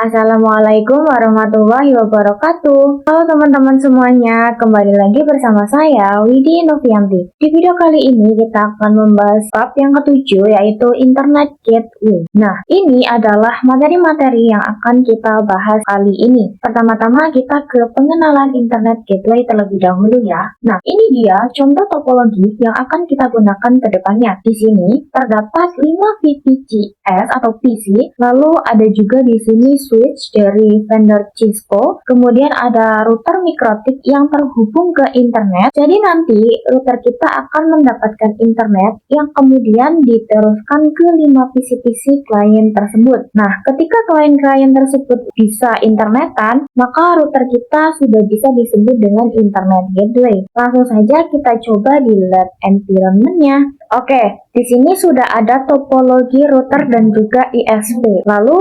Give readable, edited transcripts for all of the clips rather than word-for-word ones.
Assalamualaikum warahmatullahi wabarakatuh. Halo teman-teman semuanya, kembali lagi bersama saya Widi Novianti. Di video kali ini kita akan membahas bab yang ketujuh, yaitu Internet Gateway. Nah, ini adalah materi-materi yang akan kita bahas kali ini. Pertama-tama kita ke pengenalan Internet Gateway terlebih dahulu ya. Nah, ini dia contoh topologi yang akan kita gunakan ke depannya. Di sini terdapat 5 VPCS atau PC, lalu ada juga di sini switch dari vendor Cisco, kemudian ada router mikrotik yang terhubung ke internet. Jadi nanti router kita akan mendapatkan internet yang kemudian diteruskan ke 5 PC-PC klien tersebut. Nah, ketika klien-klien tersebut bisa internetan, maka router kita sudah bisa disebut dengan internet gateway. Langsung saja kita coba di lab environment-nya. Oke, di sini sudah ada topologi router dan juga ISP. Lalu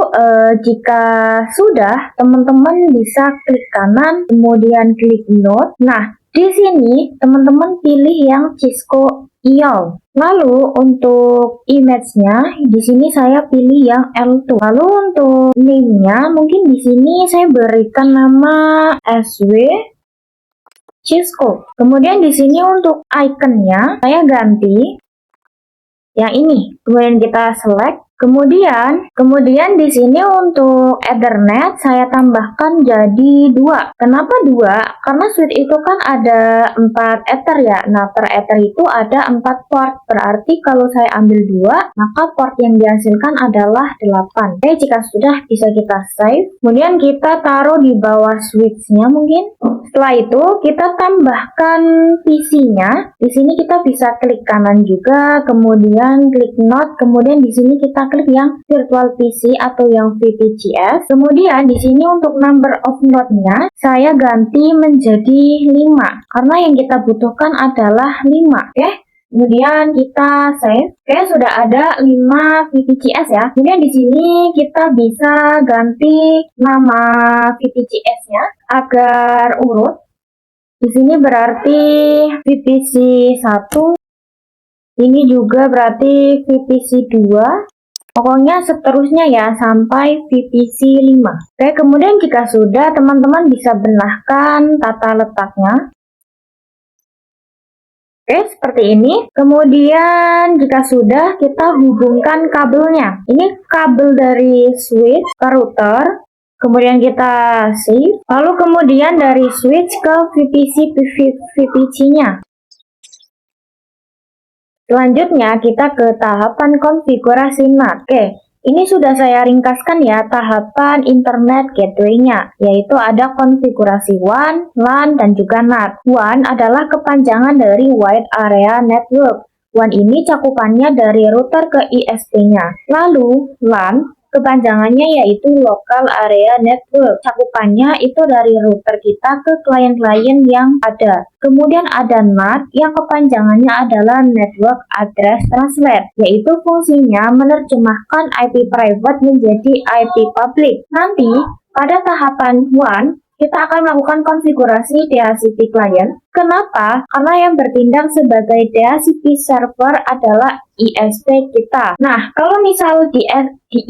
jika sudah, teman-teman bisa klik kanan, kemudian klik node. Nah, di sini teman-teman pilih yang Cisco EOL. Lalu untuk image-nya, di sini saya pilih yang L2. Lalu untuk name-nya, mungkin di sini saya berikan nama SW Cisco. Kemudian di sini untuk icon-nya saya ganti yang ini. Kemudian kita select. Kemudian di sini untuk Ethernet saya tambahkan jadi 2. Kenapa 2? Karena switch itu kan ada 4 ether ya. Nah, per ether itu ada 4 port. Berarti kalau saya ambil 2, maka port yang dihasilkan adalah 8. Oke, jika sudah bisa kita save. Kemudian kita taruh di bawah switch-nya mungkin. Setelah itu kita tambahkan PC-nya. Di sini kita bisa klik kanan juga, kemudian klik node, kemudian di sini kita klik yang virtual PC atau yang VPCS. Kemudian di sini untuk number of node-nya saya ganti menjadi 5 karena yang kita butuhkan adalah 5. Oke. Kemudian kita save. Oke, sudah ada 5 VPCS ya. Kemudian di sini kita bisa ganti nama VPCS-nya agar urut. Di sini berarti VPC 1. Ini juga berarti VPC 2. Pokoknya seterusnya ya sampai VPC 5. Oke, kemudian jika sudah, teman-teman bisa benahkan tata letaknya. Oke, seperti ini. Kemudian jika sudah, kita hubungkan kabelnya. Ini kabel dari switch ke router. Kemudian kita save. Lalu kemudian dari switch ke VPC-nya. Selanjutnya kita ke tahapan konfigurasi NAT. Oke, ini sudah saya ringkaskan ya tahapan internet gateway-nya, yaitu ada konfigurasi WAN, LAN, dan juga NAT. WAN adalah kepanjangan dari Wide Area Network. WAN ini cakupannya dari router ke ISP-nya. Lalu LAN kepanjangannya yaitu Local Area Network. Cakupannya itu dari router kita ke klien-klien yang ada. Kemudian ada NAT yang kepanjangannya adalah Network Address Translate, yaitu fungsinya menerjemahkan IP private menjadi IP public. Nanti pada tahapan WAN kita akan melakukan konfigurasi DHCP client. Kenapa? Karena yang bertindak sebagai DHCP server adalah ISP kita. Nah, kalau misal di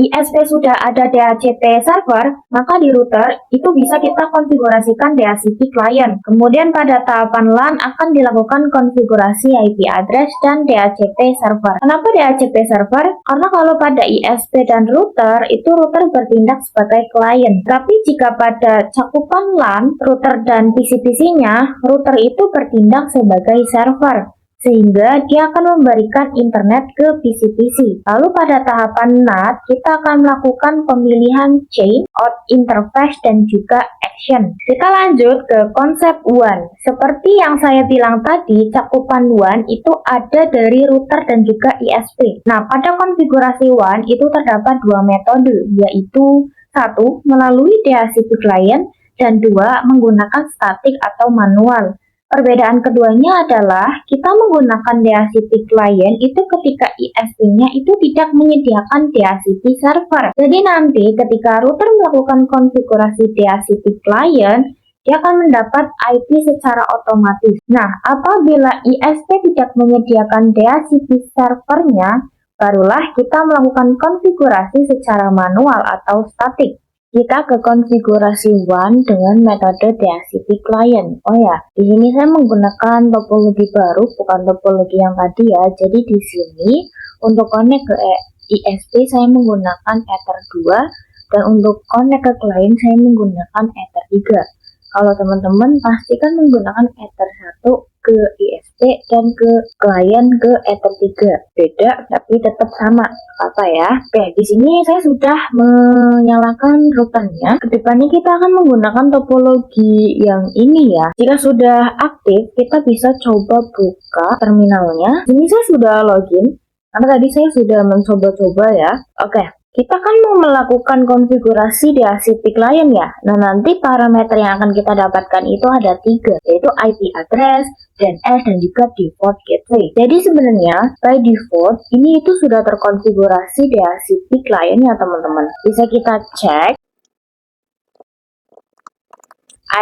ISP sudah ada DHCP server, maka di router itu bisa kita konfigurasikan DHCP client. Kemudian pada tahapan LAN akan dilakukan konfigurasi IP address dan DHCP server. Kenapa DHCP server? Karena kalau pada ISP dan router, itu router bertindak sebagai client. Tapi jika pada cakupan LAN, router dan PC-PC-nya, router itu bertindak sebagai server, sehingga dia akan memberikan internet ke PC-PC. Lalu pada tahapan NAT, kita akan melakukan pemilihan chain, out interface, dan juga action. Kita lanjut ke konsep WAN. Seperti yang saya bilang tadi, cakupan WAN itu ada dari router dan juga ISP. Nah, pada konfigurasi WAN itu terdapat 2 metode, yaitu 1. Melalui DHCP client, dan 2. Menggunakan static atau manual. Perbedaan keduanya adalah kita menggunakan DHCP client itu ketika ISP-nya itu tidak menyediakan DHCP server. Jadi nanti ketika router melakukan konfigurasi DHCP client, dia akan mendapat IP secara otomatis. Nah, apabila ISP tidak menyediakan DHCP servernya, barulah kita melakukan konfigurasi secara manual atau statik. kita ke konfigurasi WAN dengan metode DHCP client. Oh ya, di sini saya menggunakan topologi baru, bukan topologi yang tadi ya. Jadi di sini untuk connect ke ISP saya menggunakan Ether 2 dan untuk connect ke klien saya menggunakan Ether 3. Kalau teman-teman pastikan menggunakan Ether 1 ke ISP dan ke klien ke Ether 3. Beda tapi tetap sama apa ya. Oke, di sini saya sudah menyalakan routernya. Kedepannya kita akan menggunakan topologi yang ini ya. Jika sudah aktif, kita bisa coba buka terminalnya. Ini saya sudah login. Karena tadi saya sudah mencoba-coba ya. Oke, kita kan mau melakukan konfigurasi DHCP client ya. Nah, nanti parameter yang akan kita dapatkan itu ada 3, yaitu IP address, DNS, dan juga default gateway. Jadi sebenarnya by default ini itu sudah terkonfigurasi DHCP client ya teman-teman. Bisa kita cek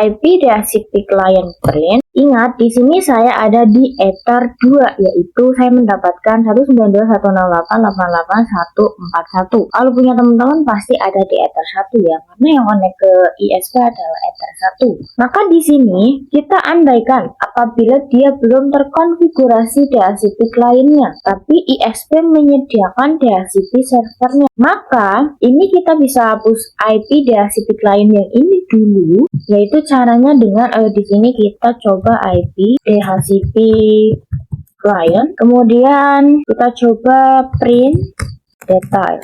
IP DHCP client print. Ingat, di sini saya ada di Ether 2, yaitu saya mendapatkan 192.168.88.141. Kalau punya teman-teman pasti ada di Ether 1 ya, karena yang connect ke ISP adalah Ether 1. Maka di sini kita andaikan apabila dia belum terkonfigurasi DHCP clientnya, tapi ISP menyediakan DHCP servernya, maka ini kita bisa hapus IP DHCP client yang ini dulu, yaitu caranya dengan di sini kita coba IP DHCP client, kemudian kita coba print detail.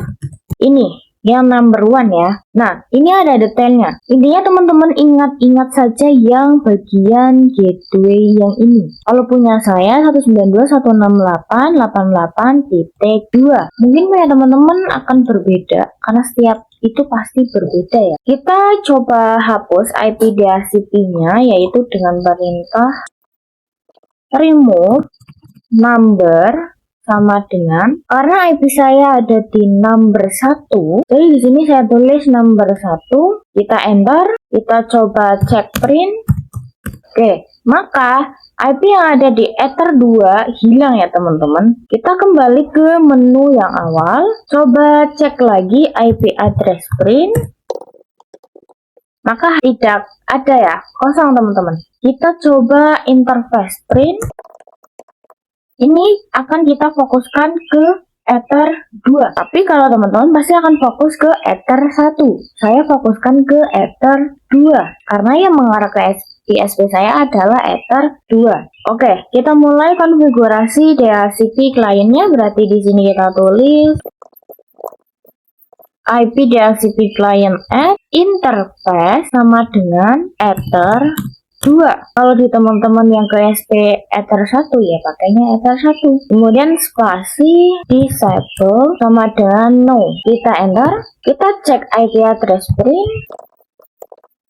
Ini yang number 1 ya. Nah, ini ada detailnya. Intinya teman-teman ingat-ingat saja yang bagian gateway yang ini. Kalau punya saya 192.168.88.2. Mungkin punya teman-teman akan berbeda karena setiap itu pasti berbeda ya. Kita coba hapus IP DHCP-nya yaitu dengan perintah remove number sama dengan, karena IP saya ada di number 1, jadi di sini saya tulis number 1, kita enter, kita coba cek print. Oke, maka IP yang ada di Ether 2 hilang ya teman-teman. Kita kembali ke menu yang awal, coba cek lagi IP address print, maka tidak ada ya, kosong teman-teman. Kita coba interface print. Ini akan kita fokuskan ke Ether 2. Tapi kalau teman-teman pasti akan fokus ke Ether 1. Saya fokuskan ke Ether 2 karena yang mengarah ke ISP saya adalah Ether 2. Oke, kita mulai konfigurasi DHCP kliennya. Berarti di sini kita tulis IP DHCP client at interface sama dengan Ether 2. Kalau di teman-teman yang ke ISP Ether 1 ya pakainya Ether 1. Kemudian spasi disable sama dengan no. Kita enter, kita cek IP address print.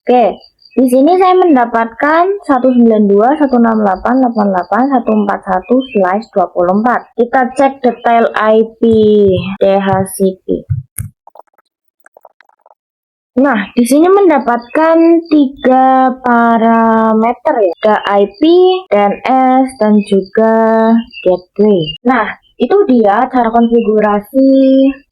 Oke, di sini saya mendapatkan 192.168.88.141/24. Kita cek detail IP DHCP. Nah, di sini mendapatkan 3 parameter ya, ada IP, DNS, dan juga gateway. Nah, itu dia cara konfigurasi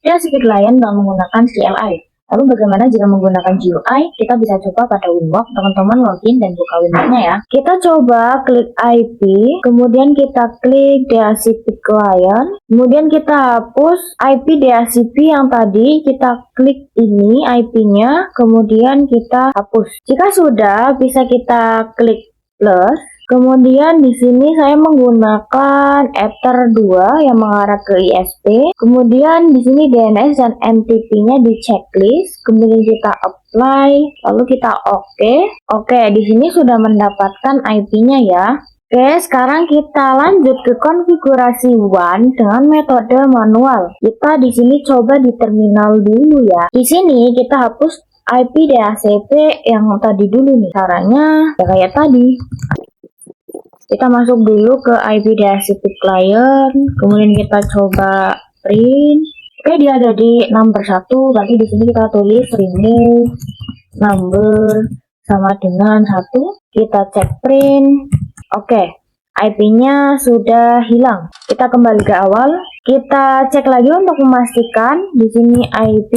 DHCP client dengan menggunakan CLI. Lalu bagaimana jika menggunakan GUI? Kita bisa coba pada Winwalk, teman-teman login dan buka Winwalk-nya ya. Kita coba klik IP, kemudian kita klik DHCP client, kemudian kita hapus IP DHCP yang tadi, kita klik ini IP-nya, kemudian kita hapus. Jika sudah, bisa kita klik plus. Kemudian di sini saya menggunakan Ether 2 yang mengarah ke ISP. Kemudian di sini DNS dan NTP-nya di checklist. Kemudian kita apply, lalu kita oke. Oke, di sini sudah mendapatkan IP-nya ya. Oke, sekarang kita lanjut ke konfigurasi WAN dengan metode manual. Kita di sini coba di terminal dulu ya. Di sini kita hapus IP DHCP yang tadi dulu nih. Caranya ya kayak tadi. Kita masuk dulu ke IP DHCP client, kemudian kita coba print. Oke, dia ada di number 1, berarti di sini kita tulis remove number sama dengan 1. Kita cek print. Oke, IP-nya sudah hilang. Kita kembali ke awal. Kita cek lagi untuk memastikan di sini IP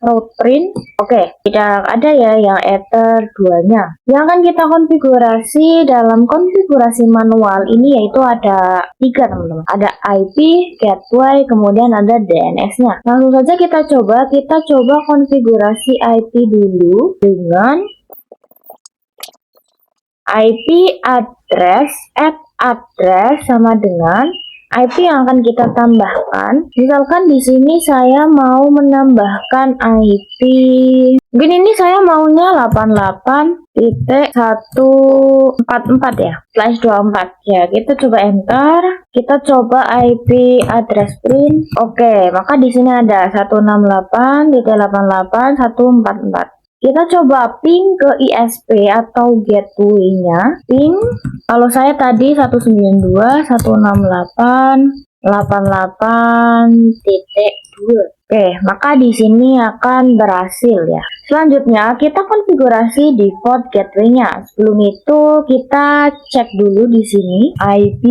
route print. Oke, tidak ada ya yang Ether 2-nya. Yang akan kita konfigurasi dalam konfigurasi manual ini yaitu ada 3 teman-teman. Ada IP, gateway, kemudian ada DNS-nya. Langsung saja kita coba konfigurasi IP dulu dengan IP address sama dengan IP yang akan kita tambahkan. Misalkan di sini saya mau menambahkan IP, mungkin ini saya maunya 88.144 ya, /24 ya. Kita coba enter, kita coba IP address print. Oke, maka di sini ada 168.88.144. Kita coba ping ke ISP atau gateway-nya. Ping, kalau saya tadi 192.168.88.2. Oke, maka di sini akan berhasil ya. Selanjutnya kita konfigurasi default gateway-nya. Sebelum itu kita cek dulu di sini IP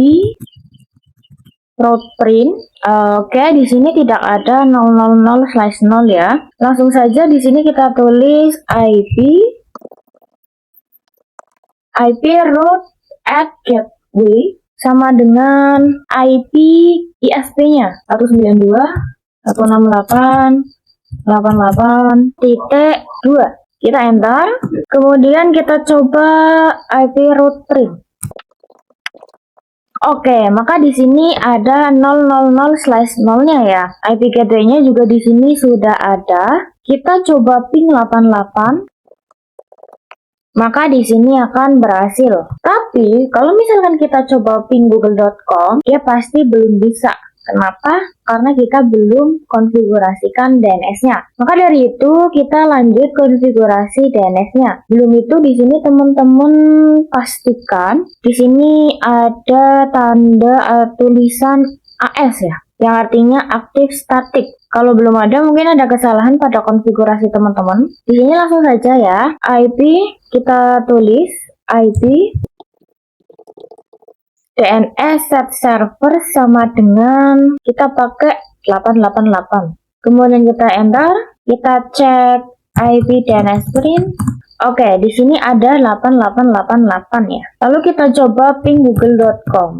route print. Oke, di sini tidak ada 000/0 ya. Langsung saja di sini kita tulis IP route at gateway sama dengan IP ISP-nya 192.168.88.2. Kita enter. Kemudian kita coba IP route print. Oke, maka di sini ada 000/0-nya ya. IP gateway-nya juga di sini sudah ada. Kita coba ping 88. Maka di sini akan berhasil. Tapi kalau misalkan kita coba ping google.com, dia pasti belum bisa. Kenapa? Karena kita belum konfigurasikan DNS-nya. Maka dari itu kita lanjut konfigurasi DNS-nya. Belum itu di sini teman-teman pastikan di sini ada tanda tulisan AS ya, yang artinya aktif static. Kalau belum ada mungkin ada kesalahan pada konfigurasi teman-teman. Di sini langsung saja ya, IP kita tulis IP DNS set server sama dengan kita pakai 888. Kemudian kita enter, kita cek IP DNS print. Oke, di sini ada 8888 ya. Lalu kita coba ping google.com.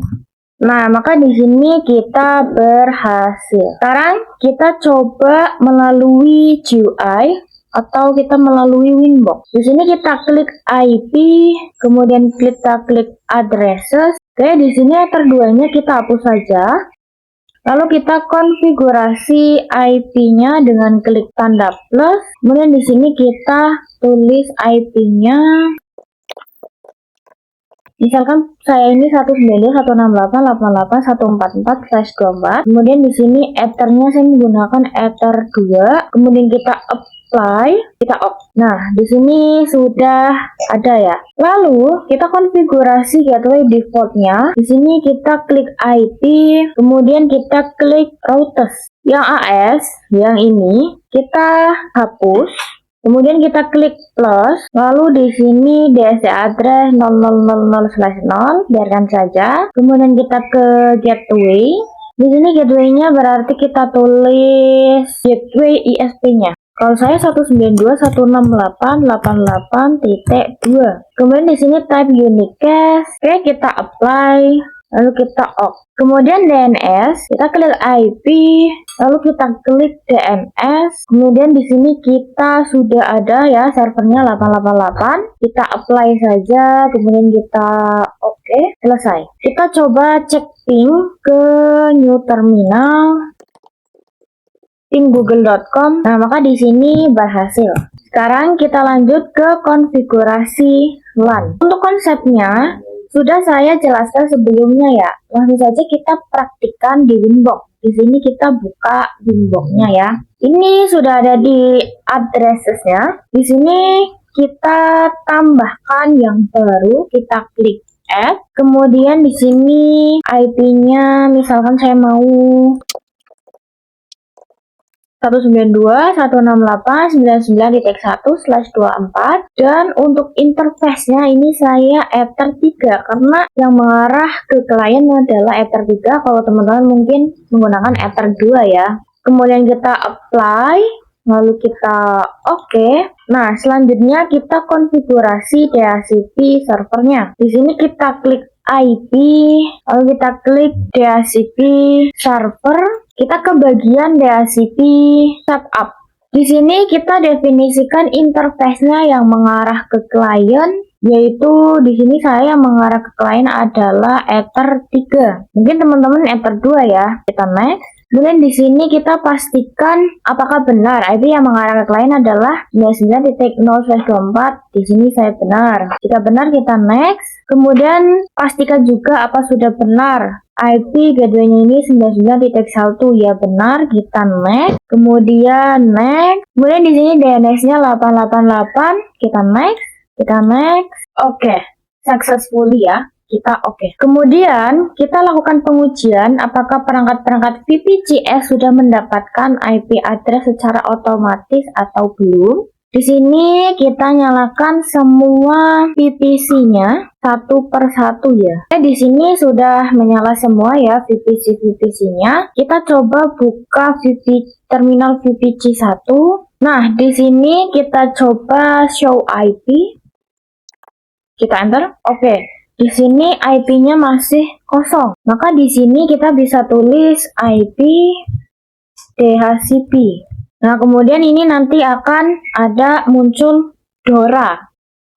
Nah, maka di sini kita berhasil. Sekarang kita coba melalui GUI atau kita melalui Winbox. Di sini kita klik IP, kemudian kita klik addresses. Oke, di sini Ether 2-nya kita hapus saja. Lalu kita konfigurasi IP-nya dengan klik tanda plus. Kemudian di sini kita tulis IP-nya. Misalkan saya ini 192.168.88.144/24. Kemudian di sini Ether-nya saya menggunakan Ether 2. Kemudian kita apply, kita off. Nah, di sini sudah ada ya. Lalu kita konfigurasi gateway default-nya. Di sini kita klik IP, kemudian kita klik routers. Yang AS, yang ini kita hapus. Kemudian kita klik plus, lalu di sini DSC address 0000/0, biarkan saja. Kemudian kita ke gateway. Di sini gateway-nya berarti kita tulis gateway ISP-nya. Kalau saya 192.168.88.2. Kemudian di sini type unique cache. Oke, kita apply. Lalu kita off. Kemudian DNS, kita klik IP, lalu kita klik DNS. Kemudian di sini kita sudah ada ya servernya 888. Kita apply saja, kemudian kita oke, selesai. Kita coba cek ping ke new terminal. Ping google.com. Nah, maka di sini berhasil. Sekarang kita lanjut ke konfigurasi LAN. Untuk konsepnya sudah saya jelaskan sebelumnya ya. Langsung saja kita praktikkan di Winbox. Di sini kita buka Winbox-nya ya. Ini sudah ada di addressesnya. Di sini kita tambahkan yang baru. Kita klik add. Kemudian di sini IP-nya misalkan saya mau 192.168.99.1/24, dan untuk interface-nya ini saya Ether 3 karena yang mengarah ke klien adalah Ether 3. Kalau teman-teman mungkin menggunakan Ether 2 ya. Kemudian kita apply. lalu kita oke. Nah, selanjutnya kita konfigurasi DHCP servernya. Di sini kita klik IP, lalu kita klik DHCP server, kita ke bagian DHCP setup. Di sini kita definisikan interface-nya yang mengarah ke klien, yaitu di sini saya yang mengarah ke klien adalah Ether 3. Mungkin teman-teman Ether 2 ya. Kita next. Kemudian di sini kita pastikan apakah benar IP yang mengarah ke klien adalah 99.0/24. Di sini saya benar. Jika benar kita next. Kemudian pastikan juga apa sudah benar. IP gateway-nya ini 99.1 ya benar, kita next. Kemudian next. Kemudian di sini DNS-nya 888, kita next. Kita next. Oke, successfully ya. Kita oke. Kemudian kita lakukan pengujian apakah perangkat-perangkat VPCS sudah mendapatkan IP address secara otomatis atau belum. Di sini kita nyalakan semua VPC-nya satu per satu ya. Di sini sudah menyala semua ya VPC-VPC-nya. Kita coba buka terminal VPC 1. Nah, di sini kita coba show IP. Kita enter. Oke. Di sini IP-nya masih kosong. Maka di sini kita bisa tulis IP DHCP. Nah, kemudian ini nanti akan ada muncul DORA.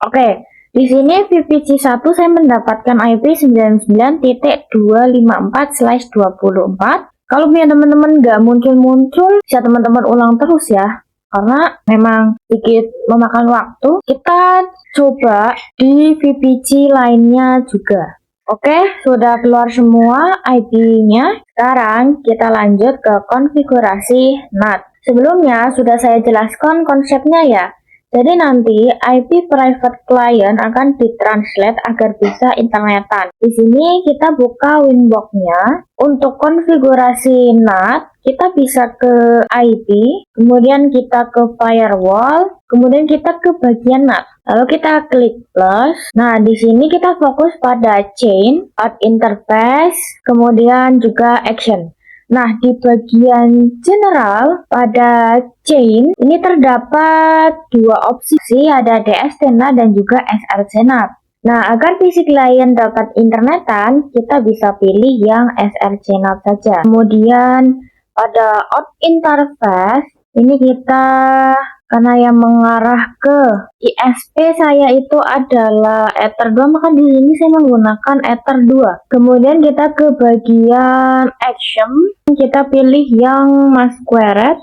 Oke, di sini VPC 1 saya mendapatkan IP 99.254/24. Kalau punya teman-teman nggak muncul-muncul, bisa teman-teman ulang terus ya. Karena memang sedikit memakan waktu, kita coba di VPC lainnya juga. Oke, sudah keluar semua IP-nya. Sekarang kita lanjut ke konfigurasi NAT. Sebelumnya sudah saya jelaskan konsepnya ya. Jadi nanti IP private client akan ditranslate agar bisa internetan. Di sini kita buka Winbox-nya. Untuk konfigurasi NAT, kita bisa ke IP, kemudian kita ke firewall, kemudian kita ke bagian NAT. Lalu kita klik plus. Nah, di sini kita fokus pada chain, path interface, kemudian juga action. Nah, di bagian general pada chain ini terdapat dua opsi, ada DST-NAT dan juga src-NAT. Nah, agar PC klien dapat internetan, kita bisa pilih yang src-NAT saja. Kemudian pada out interface ini kita karena yang mengarah ke ISP saya itu adalah Ether 2, maka di sini saya menggunakan Ether 2. Kemudian kita ke bagian action, kita pilih yang masquerade.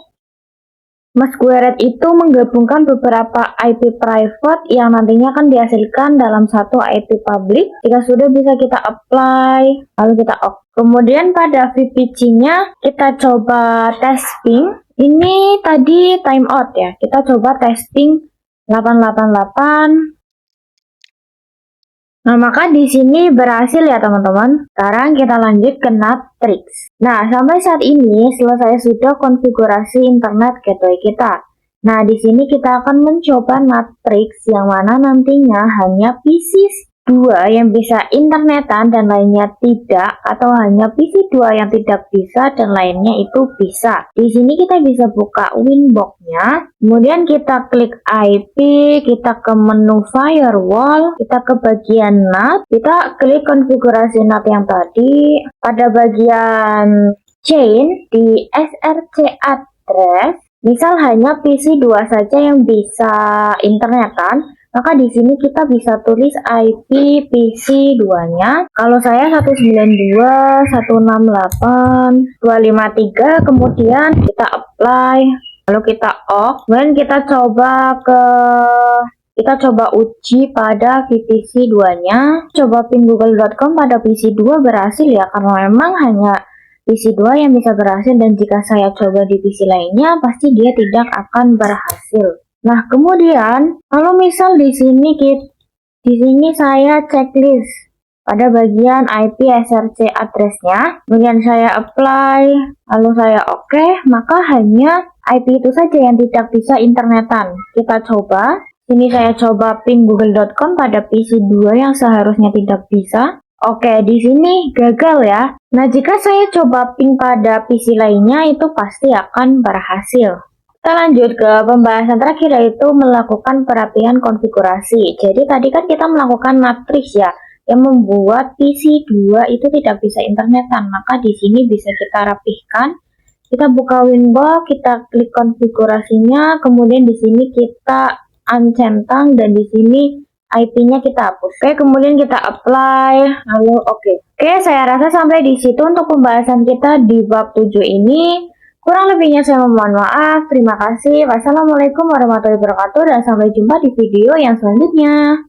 Masquerade itu menggabungkan beberapa IP private yang nantinya akan dihasilkan dalam satu IP public. Jika sudah bisa kita apply, lalu kita off. Kemudian pada VPC-nya kita coba testing. Ini tadi timeout ya. Kita coba testing 888. Nah, maka di sini berhasil ya teman-teman. Sekarang kita lanjut ke NATRIX. Nah, sampai saat ini selesai sudah konfigurasi internet gateway kita. Nah, di sini kita akan mencoba NATRIX yang mana nantinya hanya PC 2 yang bisa internetan dan lainnya tidak, atau hanya PC 2 yang tidak bisa dan lainnya itu bisa. Di sini kita bisa buka Winbox-nya, kemudian kita klik IP, kita ke menu firewall, kita ke bagian NAT, kita klik konfigurasi NAT yang tadi. Pada bagian chain di src address, misal hanya PC 2 saja yang bisa internetan, maka di sini kita bisa tulis IP PC 2-nya. Kalau saya 192.168.253, kemudian kita apply, lalu kita off. Kemudian kita coba uji pada VPC 2-nya. Coba pin google.com pada PC 2 berhasil ya, karena memang hanya PC 2 yang bisa berhasil, dan jika saya coba di PC lainnya pasti dia tidak akan berhasil. Nah, kemudian kalau misal di sini saya checklist pada bagian IP src address-nya, kemudian saya apply, lalu saya oke, maka hanya IP itu saja yang tidak bisa internetan. Kita coba. Sini saya coba ping google.com pada PC 2 yang seharusnya tidak bisa. Oke, di sini gagal ya. Nah, jika saya coba ping pada PC lainnya itu pasti akan berhasil. Kita lanjut ke pembahasan terakhir, yaitu melakukan perapian konfigurasi. Jadi tadi kan kita melakukan matriks ya, yang membuat PC2 itu tidak bisa internetan. Maka di sini bisa kita rapihkan. Kita buka Winbox, kita klik konfigurasinya, kemudian di sini kita uncentang dan di sini IP-nya kita hapus. Oke, kemudian kita apply, lalu oke. Oke, saya rasa sampai di situ untuk pembahasan kita di bab 7 ini. Kurang lebihnya saya mohon maaf. Terima kasih. Wassalamualaikum warahmatullahi wabarakatuh dan sampai jumpa di video yang selanjutnya.